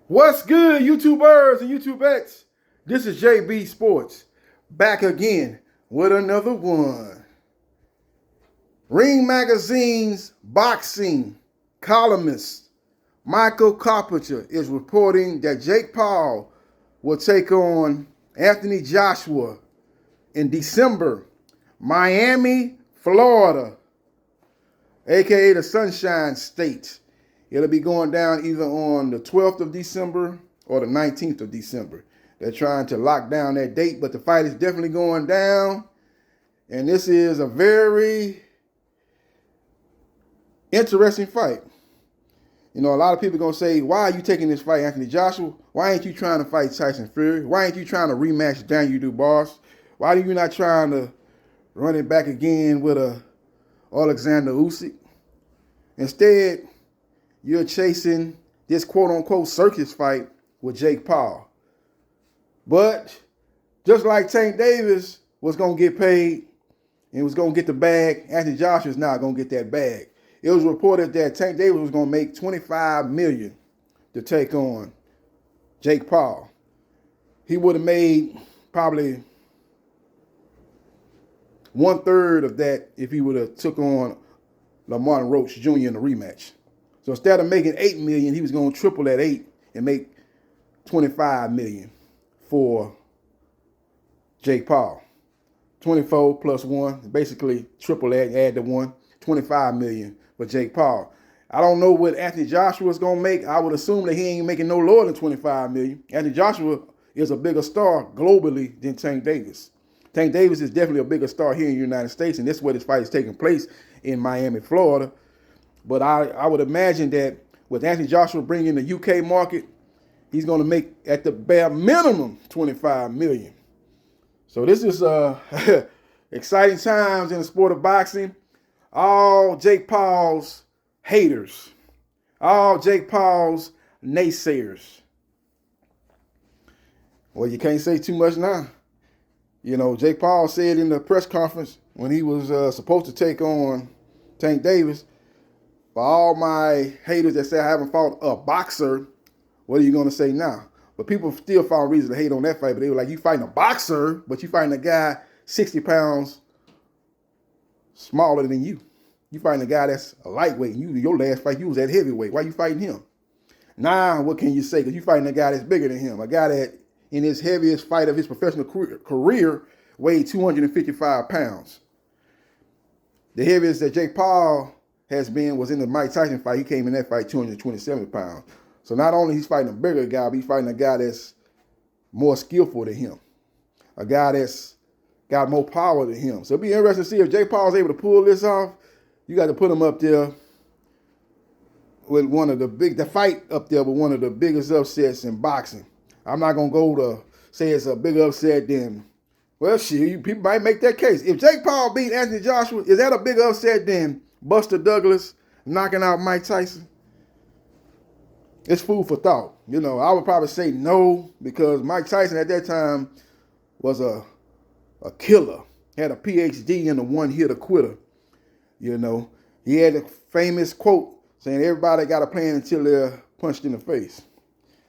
What's good, YouTubers and YouTubettes? This is JB Sports, back again with another one. Ring Magazine's boxing columnist Michael Carpenter is reporting that Jake Paul will take on Anthony Joshua in December, Miami, Florida, aka the Sunshine State. It'll be going down either on the 12th of December or the 19th of December. They're trying to lock down that date, but the fight is definitely going down. And this is a very interesting fight. You know, a lot of people are going to say, why are you taking this fight, Anthony Joshua? Why ain't you trying to fight Tyson Fury? Why ain't you trying to rematch Daniel Dubois? Why are you not trying to run it back again with a Alexander Usyk? Instead, you're chasing this quote-unquote circus fight with Jake Paul. But just like Tank Davis was going to get paid and was going to get the bag, Anthony Joshua is not going to get that bag. It was reported that Tank Davis was going to make $25 million to take on Jake Paul. He would have made probably 1/3 of that if he would have took on Lamar Roach Jr. in the rematch. So instead of making $8 million, he was going to triple that 8 and make $25 million for Jake Paul. 24 plus 1, basically triple that, add the 1, $25 million for Jake Paul. I don't know what Anthony Joshua is going to make. I would assume that he ain't making no lower than $25 million. Anthony Joshua is a bigger star globally than Tank Davis. Tank Davis is definitely a bigger star here in the United States, and this is where this fight is taking place in Miami, Florida. But I would imagine that with Anthony Joshua bringing the UK market, he's going to make at the bare minimum $25 million. So this is exciting times in the sport of boxing. All Jake Paul's haters, all Jake Paul's naysayers. Well, you can't say too much now. You know, Jake Paul said in the press conference when he was supposed to take on Tank Davis, for all my haters that say I haven't fought a boxer, what are you going to say now? But people still found reason to hate on that fight. But they were like, you fighting a boxer, but you fighting a guy 60 pounds smaller than you. You fighting a guy that's a lightweight. Your last fight, you was at heavyweight. Why you fighting him? Now, what can you say? Because you fighting a guy that's bigger than him. A guy that, in his heaviest fight of his professional career, weighed 255 pounds. The heaviest that Jake Paul has been was in the Mike Tyson fight. He came in that fight 227 pounds. So not only he's fighting a bigger guy, but he's fighting a guy that's more skillful than him. A guy that's got more power than him. So it'll be interesting to see if Jake Paul's able to pull this off. You got to put him up there with the fight up there with one of the biggest upsets in boxing. I'm not going to go to say it's a big upset then. Well, shit, people might make that case. If Jake Paul beat Anthony Joshua, is that a big upset then Buster Douglas knocking out Mike Tyson? It's food for thought. You know, I would probably say no, because Mike Tyson at that time was a killer. Had a PhD in the one-hitter quitter. You know, he had a famous quote saying everybody got a plan until they're punched in the face.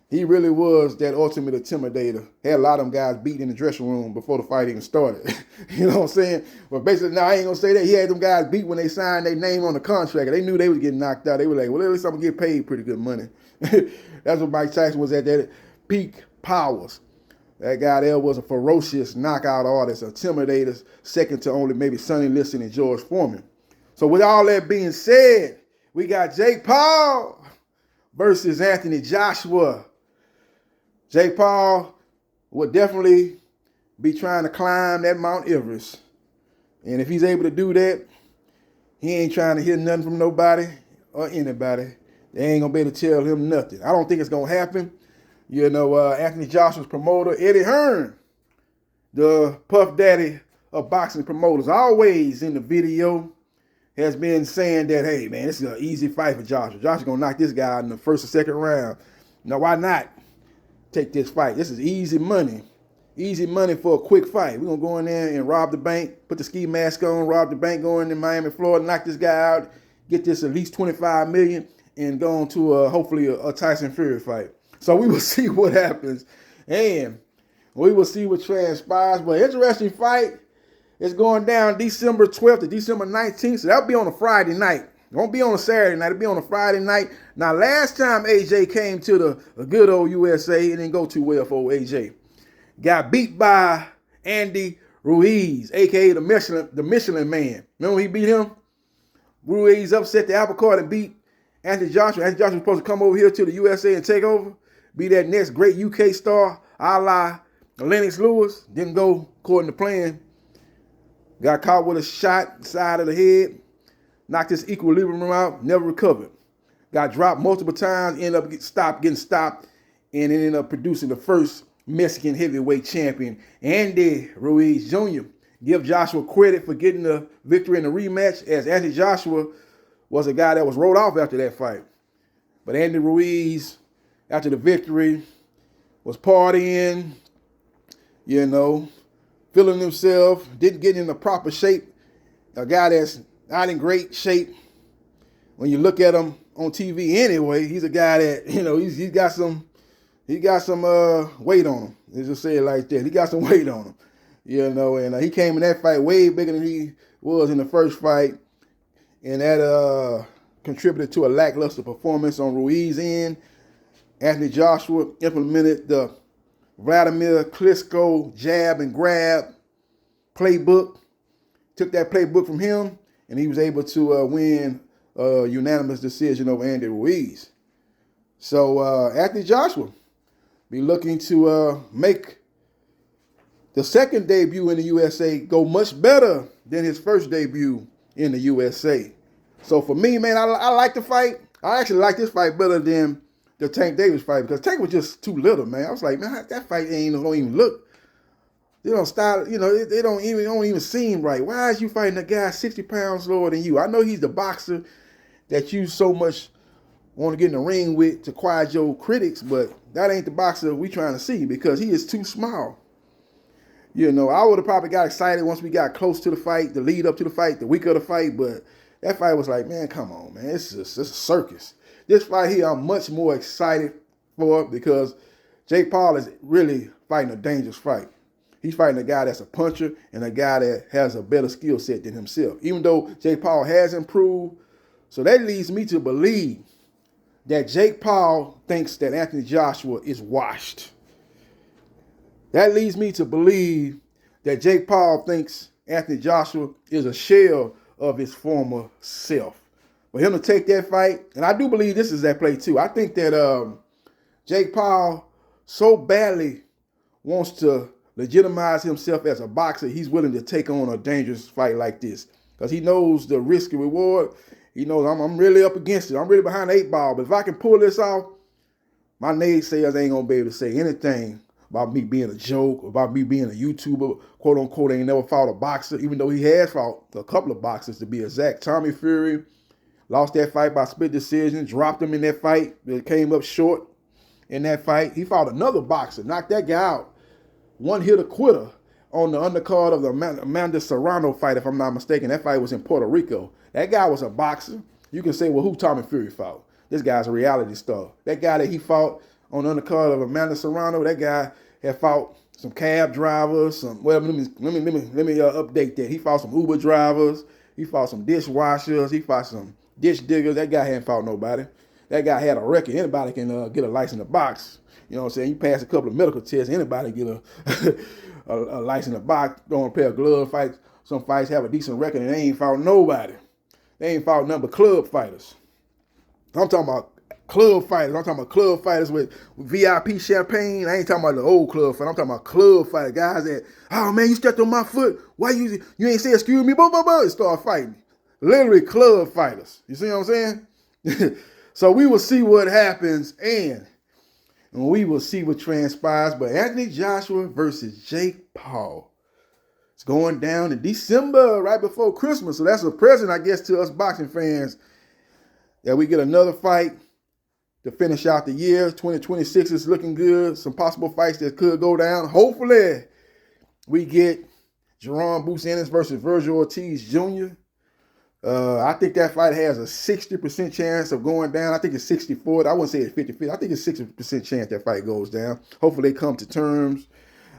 He really was that ultimate intimidator. Had a lot of them guys beat in the dressing room before the fight even started. You know what I'm saying? But basically, now I ain't going to say that. He had them guys beat when they signed their name on the contract. They knew they was getting knocked out. They were like, well, at least I'm going to get paid pretty good money. That's what Mike Tyson was at that peak powers. That guy there was a ferocious knockout artist, intimidator, second to only maybe Sonny Liston and George Foreman. So with all that being said, we got Jake Paul versus Anthony Joshua. Jake Paul will definitely be trying to climb that Mount Everest. And if he's able to do that, he ain't trying to hear nothing from nobody or anybody. They ain't going to be able to tell him nothing. I don't think it's going to happen. You know, Anthony Joshua's promoter, Eddie Hearn, the Puff Daddy of boxing promoters, always in the video has been saying that, hey, man, this is an easy fight for Joshua. Joshua's going to knock this guy out in the first or second round. Now, why not take this fight? This is easy money. Easy money for a quick fight. We're going to go in there and rob the bank, put the ski mask on, rob the bank, go in Miami, Florida, knock this guy out, get this at least $25 million, and go on to hopefully a Tyson Fury fight. So we will see what happens, and we will see what transpires. But interesting fight. It's going down December 12th to December 19th. So that'll be on a Friday night. It won't be on a Saturday night. It'll be on a Friday night. Now, last time AJ came to the good old USA, it didn't go too well for AJ. Got beat by Andy Ruiz, a.k.a. the Michelin Man. Remember when he beat him? Ruiz upset the apple cart and beat Anthony Joshua. Anthony Joshua was supposed to come over here to the USA and take over, be that next great UK star, a la Lennox Lewis. Didn't go according to plan. Got caught with a shot side of the head, knocked his equilibrium out, never recovered. Got dropped multiple times, ended up getting stopped, and ended up producing the first Mexican heavyweight champion, Andy Ruiz Jr. Give Joshua credit for getting the victory in the rematch, as Anthony Joshua was a guy that was rolled off after that fight. But Andy Ruiz, after the victory, was partying, feeling himself, didn't get in the proper shape. A guy that's not in great shape. When you look at him on TV anyway, he's a guy that, he's got some weight on him. Let's just say it like that. He got some weight on him, and he came in that fight way bigger than he was in the first fight. And that contributed to a lackluster performance on Ruiz's end. Anthony Joshua implemented the Vladimir Klitschko jab and grab playbook, took that playbook from him, and he was able to win a unanimous decision over Andy Ruiz. So Anthony Joshua be looking to make the second debut in the USA go much better than his first debut in the USA. So for me, man, I like the fight. I actually like this fight better than the Tank Davis fight, because Tank was just too little, man. I was like, man, that fight don't even look. They don't style, they don't even seem right. Why is you fighting a guy 60 pounds lower than you? I know he's the boxer that you so much want to get in the ring with to quiet your critics, but that ain't the boxer we trying to see, because he is too small. I would have probably got excited once we got close to the fight, the lead up to the fight, the week of the fight, but that fight was like, man, come on, man. It's a circus. This fight here, I'm much more excited for, because Jake Paul is really fighting a dangerous fight. He's fighting a guy that's a puncher and a guy that has a better skill set than himself, even though Jake Paul has improved. So that leads me to believe that Jake Paul thinks that Anthony Joshua is washed. That leads me to believe that Jake Paul thinks Anthony Joshua is a shell of his former self. For him to take that fight, and I do believe this is that play too. I think that Jake Paul so badly wants to legitimize himself as a boxer, he's willing to take on a dangerous fight like this, because he knows the risk and reward. He knows I'm really up against it. I'm really behind the 8 ball. But if I can pull this off, my naysayers ain't going to be able to say anything about me being a joke, about me being a YouTuber, quote unquote. Ain't never fought a boxer, even though he has fought a couple of boxers to be exact. Tommy Fury lost that fight by split decision, dropped him in that fight. It came up short in that fight. He fought another boxer, knocked that guy out. One hit a quitter on the undercard of the Amanda Serrano fight, if I'm not mistaken. That fight was in Puerto Rico. That guy was a boxer. You can say, well, who Tommy Fury fought? This guy's a reality star. That guy that he fought on the undercard of Amanda Serrano, that guy had fought some cab drivers, let me update that. He fought some Uber drivers. He fought some dishwashers. He fought some dish diggers. That guy hadn't fought nobody. That guy had a record. Anybody can get a license to box. You know what I'm saying? You pass a couple of medical tests, anybody get a license to box, don't pair of gloves, fight. Some fights have a decent record and they ain't fought nobody. They ain't fought none but club fighters. I'm talking about club fighters. I'm talking about club fighters with VIP champagne. I ain't talking about the old club fighter. I'm talking about club fighters. Guys that, oh man, you stepped on my foot. Why you ain't say excuse me? And start fighting. Literally club fighters. You see what I'm saying? So we will see what happens and we will see what transpires. But Anthony Joshua versus Jake Paul. It's going down in December, right before Christmas. So that's a present, I guess, to us boxing fans, that we get another fight to finish out the year. 2026 is looking good. Some possible fights that could go down. Hopefully, we get Jerome Bruce Ennis versus Virgil Ortiz Jr. I think that fight has a 60% chance of going down. I think it's 64. I wouldn't say it's 50-50. I think it's 60% chance that fight goes down. Hopefully they come to terms.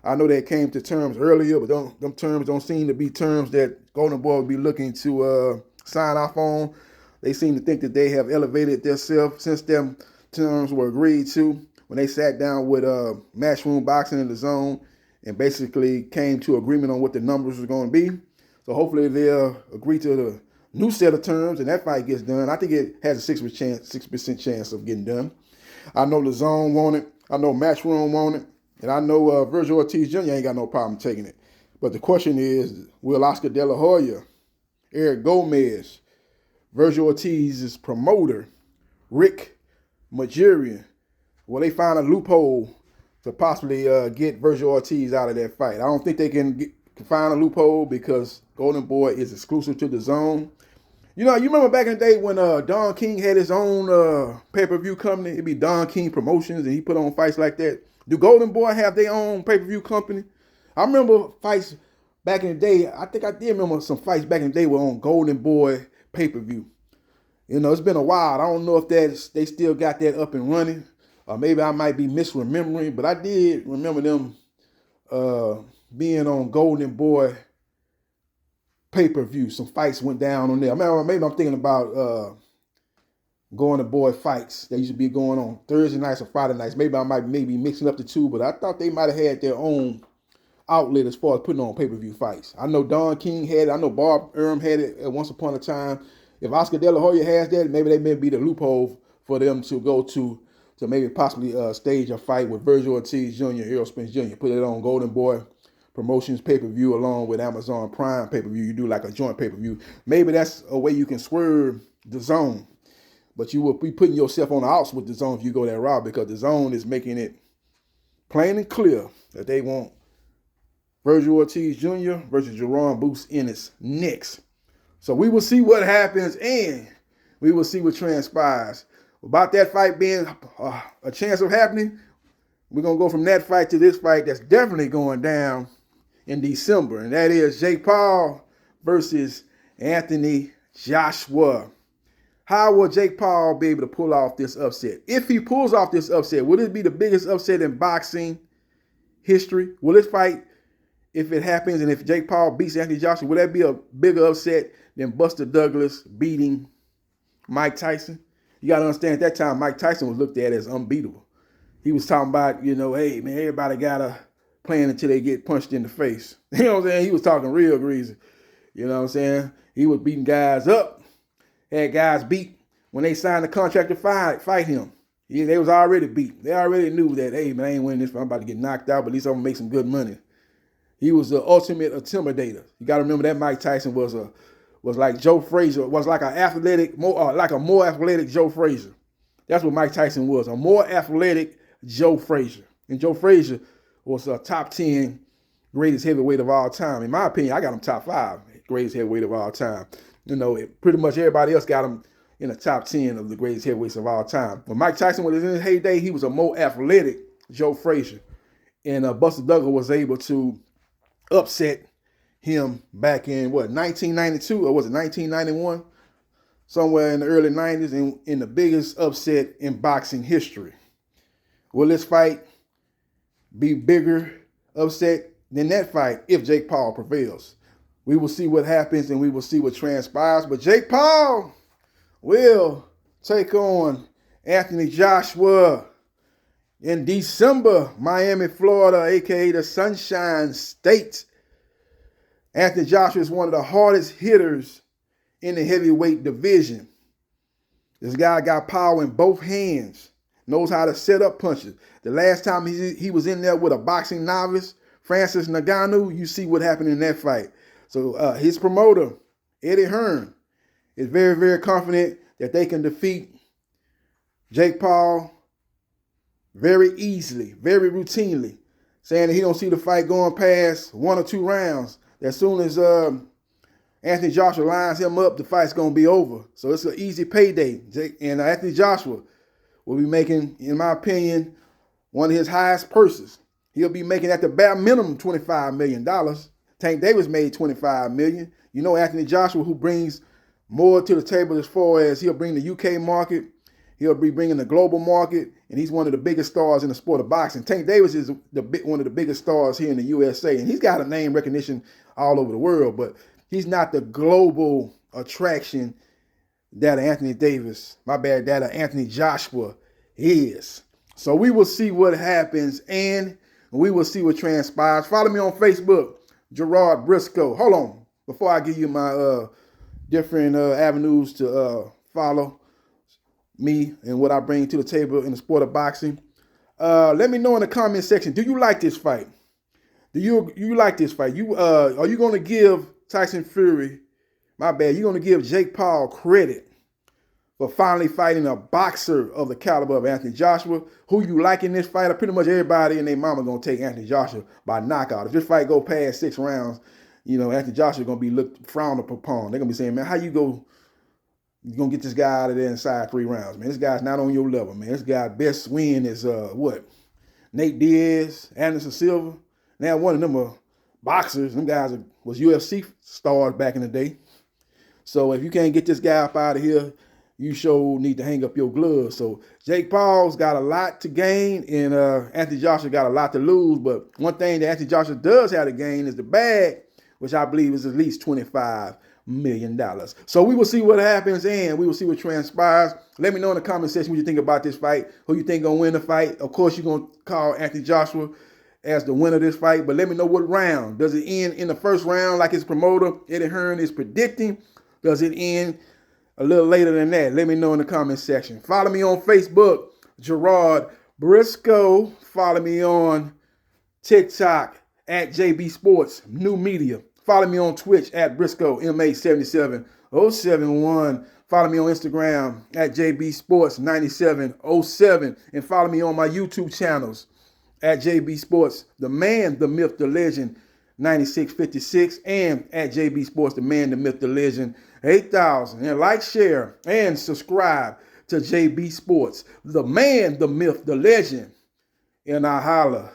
I know they came to terms earlier, but them terms don't seem to be terms that Golden Boy would be looking to sign off on. They seem to think that they have elevated themselves since them terms were agreed to when they sat down with Matchroom Boxing in the Zone and basically came to agreement on what the numbers were going to be. So hopefully they'll agree to the new set of terms and that fight gets done. I think it has a 6% chance of getting done. I know the Zone want it. I know Matchroom want it. And I know Virgil Ortiz Jr. ain't got no problem taking it. But the question is, will Oscar De La Hoya, Eric Gomez, Virgil Ortiz's promoter, Rick Majurian, will they find a loophole to possibly get Virgil Ortiz out of that fight? I don't think they can find a loophole because Golden Boy is exclusive to the Zone. You know, you remember back in the day when Don King had his own pay-per-view company? It'd be Don King Promotions, and he put on fights like that. Do Golden Boy have their own pay-per-view company? I remember fights back in the day. I think I did remember some fights back in the day were on Golden Boy pay-per-view. You know, it's been a while. I don't know if they still got that up and running. Or maybe I might be misremembering, but I did remember them being on Golden Boy pay-per-view. Some fights went down on there. Maybe I'm thinking about Golden Boy fights. They used to be going on Thursday nights or Friday nights. Maybe I might be mixing up the two, but I thought they might have had their own outlet as far as putting on pay-per-view fights. I know Don King had it. I know Bob Arum had it at once upon a time. If Oscar De La Hoya has that, maybe they may be the loophole for them to go to maybe possibly stage a fight with Virgil Ortiz Jr., Errol Spence Jr., put it on Golden Boy Promotions pay-per-view along with Amazon Prime pay-per-view. You do like a joint pay-per-view. Maybe that's a way you can swerve the Zone. But you will be putting yourself on the outs with the Zone if you go that route because the Zone is making it plain and clear that they want Virgil Ortiz Jr. versus Jerome Boots Ennis next. So we will see what happens and we will see what transpires. About that fight being a chance of happening, we're going to go from that fight to this fight that's definitely going down in December. And that is Jake Paul versus Anthony Joshua. How will Jake Paul be able to pull off this upset? If he pulls off this upset, will it be the biggest upset in boxing history? Will this fight, if it happens and if Jake Paul beats Anthony Joshua, will that be a bigger upset than Buster Douglas beating Mike Tyson? You got to understand at that time, Mike Tyson was looked at as unbeatable. He was talking about, hey, man, everybody got to plan until they get punched in the face. You know what I'm saying? He was talking real greasy. You know what I'm saying? He was beating guys up. Had guys beat when they signed the contract to fight him. They was already beat. They already knew that, hey, man, I ain't winning this. I'm about to get knocked out, but at least I'm going to make some good money. He was the ultimate intimidator. You got to remember that Mike Tyson was like Joe Frazier, was like a more athletic Joe Frazier. That's what Mike Tyson was, a more athletic Joe Frazier. And Joe Frazier was a top 10 greatest heavyweight of all time. In my opinion, I got him top 5 greatest heavyweight of all time. Pretty much everybody else got him in the top 10 of the greatest heavyweights of all time. When Mike Tyson was in his heyday, he was a more athletic Joe Frazier. And Buster Douglas was able to upset him back in, 1992? Or was it 1991? Somewhere in the early 90s in the biggest upset in boxing history. Will this fight be bigger upset than that fight if Jake Paul prevails? We will see what happens and we will see what transpires. But Jake Paul will take on Anthony Joshua in December, Miami, Florida, a.k.a. the Sunshine State. Anthony Joshua is one of the hardest hitters in the heavyweight division. This guy got power in both hands, knows how to set up punches. The last time he was in there with a boxing novice, Francis Ngannou, you see what happened in that fight. So his promoter, Eddie Hearn, is very, very confident that they can defeat Jake Paul very easily, very routinely, saying that he don't see the fight going past 1 or 2 rounds. As soon as Anthony Joshua lines him up, the fight's going to be over. So it's an easy payday. And Anthony Joshua will be making, in my opinion, one of his highest purses. He'll be making at the bare minimum $25 million. Tank Davis made $25 million. You know Anthony Joshua, who brings more to the table as far as he'll bring the UK market. He'll be bringing the global market, and he's one of the biggest stars in the sport of boxing. Tank Davis is one of the biggest stars here in the USA, and he's got a name recognition all over the world, but he's not the global attraction that Anthony Joshua is. So we will see what happens, and we will see what transpires. Follow me on Facebook, Gerard Briscoe. Hold on, before I give you my different avenues to follow me and what I bring to the table in the sport of boxing. Let me know in the comment section. Do you like this fight? Do you like this fight? Are you going to give Tyson Fury? My bad. You're going to give Jake Paul credit for finally fighting a boxer of the caliber of Anthony Joshua? Who you like in this fight? Pretty much everybody and their mama going to take Anthony Joshua by knockout. If this fight go past 6 rounds, Anthony Joshua going to be frowned upon. They're going to be saying, man, how you going to get this guy out of there inside 3 rounds, man? This guy's not on your level, man. This guy's best win is, Nate Diaz, Anderson Silva. Now, one of them are boxers. Them guys was UFC stars back in the day. So if you can't get this guy up out of here, you sure need to hang up your gloves. So Jake Paul's got a lot to gain, and Anthony Joshua got a lot to lose. But one thing that Anthony Joshua does have to gain is the bag, which I believe is at least $25 million. So we will see what happens, and we will see what transpires. Let me know in the comment section what you think about this fight, who you think gonna win the fight. Of course, you're gonna call Anthony Joshua as the winner of this fight, but let me know what round. Does it end in the first round like his promoter, Eddie Hearn, is predicting? Does it end a little later than that? Let me know in the comment section. Follow me on Facebook, Gerard Briscoe. Follow me on TikTok at JB Sports New Media. Follow me on Twitch at Briscoe MA77071. Follow me on Instagram at JB Sports 9707. And follow me on my YouTube channels at JB Sports, the man, the myth, the legend, 9656, and at JB Sports, the man, the myth, the legend, 8000. And like, share, and subscribe to JB Sports, the man, the myth, the legend. And I holla.